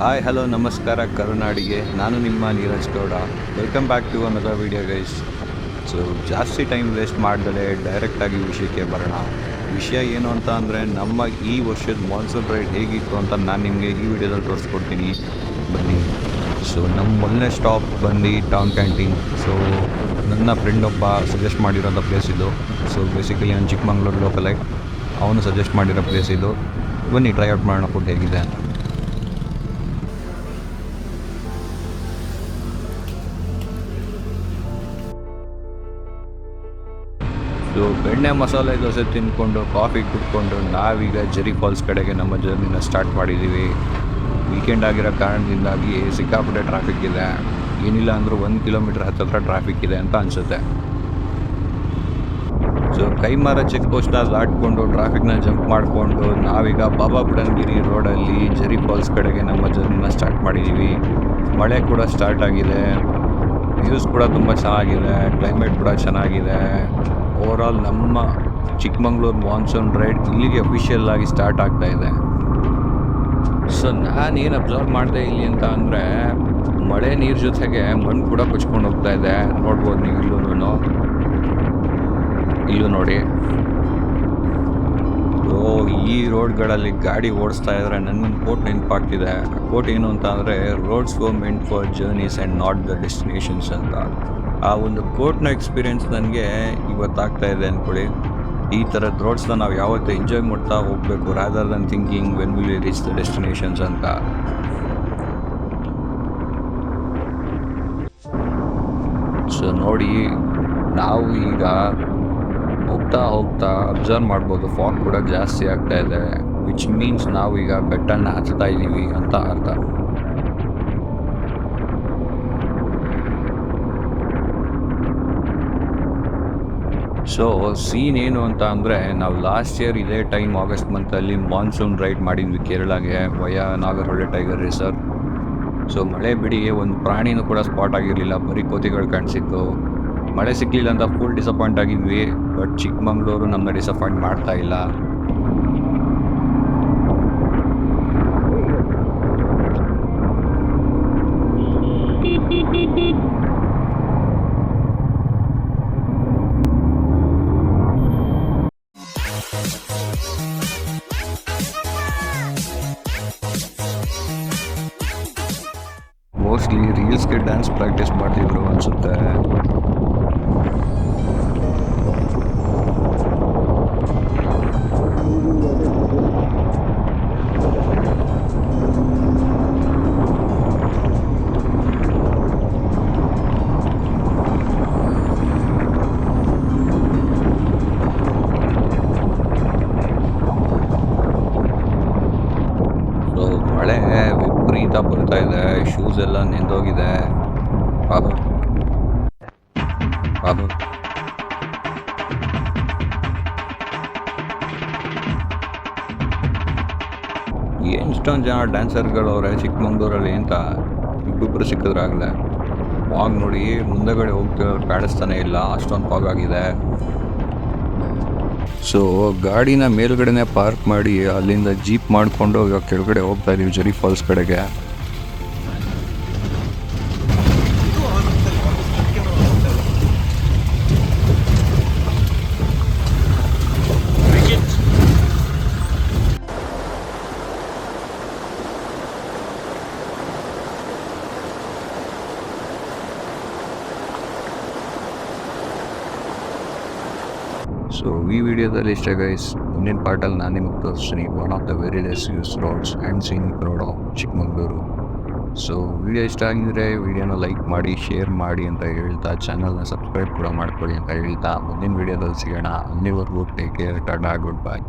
Hi hello ನಮಸ್ಕಾರ ಕರುನಾಡಿಗೆ. ನಾನು ನಿಮ್ಮ Neeraj Gowda. Welcome back to another video guys. So ಜಾಸ್ತಿ ಟೈಮ್ ವೇಸ್ಟ್ ಮಾಡ್ದಲೇ ಡೈರೆಕ್ಟಾಗಿ ವಿಷಯಕ್ಕೆ ಬರೋಣ. ವಿಷಯ ಏನು ಅಂತ ಅಂದರೆ, ನಮ್ಮ ಈ ವರ್ಷದ ಮಾನ್ಸೂನ್ ರೈಡ್ ಹೇಗಿತ್ತು ಅಂತ ನಾನು ನಿಮಗೆ ಈ ವಿಡಿಯೋದಲ್ಲಿ ತೋರಿಸ್ಕೊಡ್ತೀನಿ, ಬನ್ನಿ. ಸೊ ನಮ್ಮ ಮೊದಲನೇ ಸ್ಟಾಪ್ ಬಂದು ಟೌನ್ ಕ್ಯಾಂಟೀನ್. ಸೊ ನನ್ನ ಫ್ರೆಂಡ್ ಒಬ್ಬ ಸಜೆಸ್ಟ್ ಮಾಡಿರೋಂಥ ಪ್ಲೇಸ್ ಇದು. ಸೊ ಬೇಸಿಕಲಿ ನಾನು ಚಿಕ್ಕಮಂಗ್ಳೂರು ಲೋಕಲೈ, ಅವನು ಸಜೆಸ್ಟ್ ಮಾಡಿರೋ ಪ್ಲೇಸ್ ಇದು. ಬನ್ನಿ ಟ್ರೈ ಔಟ್ ಮಾಡೋಣ ಫುಡ್ ಹೇಗಿದೆ ಅಂತ. ಸೊ ಬೆಣ್ಣೆ ಮಸಾಲೆ ದೋಸೆ ತಿಂದ್ಕೊಂಡು ಕಾಫಿ ಕುಡ್ಕೊಂಡು ನಾವೀಗ ಜೆರಿ ಫಾಲ್ಸ್ ಕಡೆಗೆ ನಮ್ಮ ಜರ್ನಿನ ಸ್ಟಾರ್ಟ್ ಮಾಡಿದ್ದೀವಿ. ವೀಕೆಂಡ್ ಆಗಿರೋ ಕಾರಣದಿಂದಾಗಿ ಸಿಕ್ಕಾಪಟ್ಟೆ ಟ್ರಾಫಿಕ್ ಇದೆ. ಏನಿಲ್ಲ ಅಂದರೂ 1 ಕಿಲೋಮೀಟ್ರ್ ಹತ್ತಿರ ಟ್ರಾಫಿಕ್ ಇದೆ ಅಂತ ಅನಿಸುತ್ತೆ. ಸೊ ಕೈಮಾರ ಚೆಕ್ ಪೋಸ್ಟ್ನ ದಾಟ್ಕೊಂಡು ಟ್ರಾಫಿಕ್ನ ಜಂಪ್ ಮಾಡಿಕೊಂಡು ನಾವೀಗ ಬಾಬಾ ಬುಡನ್ಗಿರಿ ರೋಡಲ್ಲಿ ಜೆರಿ ಫಾಲ್ಸ್ ಕಡೆಗೆ ನಮ್ಮ ಜರ್ನಿನ ಸ್ಟಾರ್ಟ್ ಮಾಡಿದ್ದೀವಿ. ಮಳೆ ಕೂಡ ಸ್ಟಾರ್ಟ್ ಆಗಿದೆ, ವ್ಯೂಸ್ ಕೂಡ ತುಂಬ ಚೆನ್ನಾಗಿದೆ, ಕ್ಲೈಮೇಟ್ ಕೂಡ ಚೆನ್ನಾಗಿದೆ. ಓವರಾಲ್ ನಮ್ಮ ಚಿಕ್ಕಮಂಗ್ಳೂರು ಮಾನ್ಸೂನ್ ರೈಡ್ ಇಲ್ಲಿಗೆ ಅಫಿಷಿಯಲ್ ಆಗಿ ಸ್ಟಾರ್ಟ್ ಆಗ್ತಾ ಇದೆ. ಸೊ ನಾನೇನು ಅಬ್ಸರ್ವ್ ಮಾಡಿದೆ ಇಲ್ಲಿ ಅಂತ ಅಂದರೆ, ಮಳೆ ನೀರು ಜೊತೆಗೆ ಮಣ್ಣು ಕೂಡ ಕೊಚ್ಕೊಂಡು ಹೋಗ್ತಾ ಇದೆ. ನೋಡ್ಬೋದು ನೀವು ಇಲ್ಲೂ ನೋಡಿ. ಈ ರೋಡ್ಗಳಲ್ಲಿ ಗಾಡಿ ಓಡಿಸ್ತಾ ಇದ್ರೆ ನನಗೊಂದು ಕೋಟ್ ನೆನಪಾಗ್ತಿದೆ. ಆ ಕೋಟ್ ಏನು ಅಂತ ಅಂದರೆ, roads go meant for journeys and not the destinations ಅಂತ. ಆ ಒಂದು ಕೋಟ್ನ ಎಕ್ಸ್ಪೀರಿಯೆನ್ಸ್ ನನಗೆ ಇವತ್ತಾಗ್ತಾ ಇದೆ ಅಂದ್ಕೊಳ್ಳಿ. ಈ ಥರದ ರೋಡ್ಸ್ನ ನಾವು ಯಾವತ್ತೂ ಎಂಜಾಯ್ ಮಾಡ್ತಾ ಹೋಗಬೇಕು, rather than thinking when will we reach the destinations ಅಂತ. ಸೊ ನೋಡಿ, ನಾವು ಈಗ ಹೋಗ್ತಾ ಅಬ್ಸರ್ವ್ ಮಾಡ್ಬೋದು, ಫಾಗ್ ಕೂಡ ಜಾಸ್ತಿ ಆಗ್ತಾ ಇದೆ, ವಿಚ್ ಮೀನ್ಸ್ ನಾವೀಗ ಬೆಟ್ಟನ್ನು ಹತ್ತಾ ಇದ್ದೀವಿ ಅಂತ ಅರ್ಥ. ಸೊ ಸೀನ್ ಏನು ಅಂತ ಅಂದರೆ, ನಾವು ಲಾಸ್ಟ್ ಇಯರ್ ಇದೇ ಟೈಮ್ ಆಗಸ್ಟ್ ಮಂತಲ್ಲಿ ಮಾನ್ಸೂನ್ ರೈಡ್ ಮಾಡಿದ್ವಿ ಕೇರಳಗೆ via Nagarahole tiger reserve. So ಮಳೆ ಬಿಡಿ, ಒಂದು ಪ್ರಾಣಿನೂ ಕೂಡ ಸ್ಪಾಟ್ ಆಗಿರಲಿಲ್ಲ, ಬರೀ ಕೋತಿಗಳು ಕಾಣಿಸಿತ್ತು. ಮಳೆ ಸಿಕ್ಕಲಿಲ್ಲ ಅಂತ ಫುಲ್ ಡಿಸಪಾಯಿಂಟ್ ಆಗಿದ್ವಿ. ಬಟ್ ಚಿಕ್ಕಮಂಗ್ಳೂರು ನಮ್ಮನ್ನ ಡಿಸಪಾಯಿಂಟ್ ಮಾಡ್ತಾ ಇಲ್ಲ. ಮೋಸ್ಟ್ಲಿ ರೀಲ್ಸ್ಗೆ ಡ್ಯಾನ್ಸ್ ಪ್ರಾಕ್ಟೀಸ್ ಮಾಡ್ತಿದ್ರು ಅನಿಸುತ್ತೆ. ಮಳೆ ವಿಪರೀತ ಬರ್ತಾ ಇದೆ, ಶೂಸ್ ಎಲ್ಲ ನೆಂದೋಗಿದೆ. ಏನು ಇಷ್ಟೊಂದು ಜನ ಡ್ಯಾನ್ಸರ್ಗಳವ್ರೆ ಚಿಕ್ಕಮಂಗ್ಳೂರಲ್ಲಿ ಅಂತ ಇಬ್ಬರು ಸಿಕ್ಕಿದ್ರಾಗಲೇ. ಫಾಗ್ ನೋಡಿ, ಮುಂದೆಗಡೆ ಹೋಗ್ತಿರೋರು ಕಾಣಿಸ್ತಾನೆ ಇಲ್ಲ, ಅಷ್ಟೊಂದು ಫಾಗ್ ಆಗಿದೆ. ಸೊ ಗಾಡಿನ ಮೇಲ್ಗಡೆನೆ ಪಾರ್ಕ್ ಮಾಡಿ ಅಲ್ಲಿಂದ ಜೀಪ್ ಮಾಡಿಕೊಂಡು ಈಗ ಕೆಳಗಡೆ ಹೋಗ್ತಾ ಇದೀವಿ ಜೆರಿ ಫಾಲ್ಸ್ ಕಡೆಗೆ. ಸೊ ಈ ವಿಡಿಯೋದಲ್ಲಿ ಇಷ್ಟ ಗೈಸ್. ಮುಂದಿನ ಪಾರ್ಟಲ್ಲಿ ನಾನು ನಿಮಗೆ ತೋರಿಸ್ತೀನಿ one of the very less use roads and scenic road of Chikmagalur. So video ಇಷ್ಟ ಆಗಿದ್ರೆ ವಿಡಿಯೋನ ಲೈಕ್ ಮಾಡಿ, ಶೇರ್ ಮಾಡಿ ಅಂತ ಹೇಳ್ತಾ, ಚಾನಲ್ನ ಸಬ್ಸ್ಕ್ರೈಬ್ ಕೂಡ ಮಾಡ್ಕೊಳ್ಳಿ ಅಂತ ಹೇಳ್ತಾ, ಮುಂದಿನ ವಿಡಿಯೋದಲ್ಲಿ ಸಿಗೋಣ. ಅಲ್ಲಿವರೆಗೂ take care, Tata, good bye.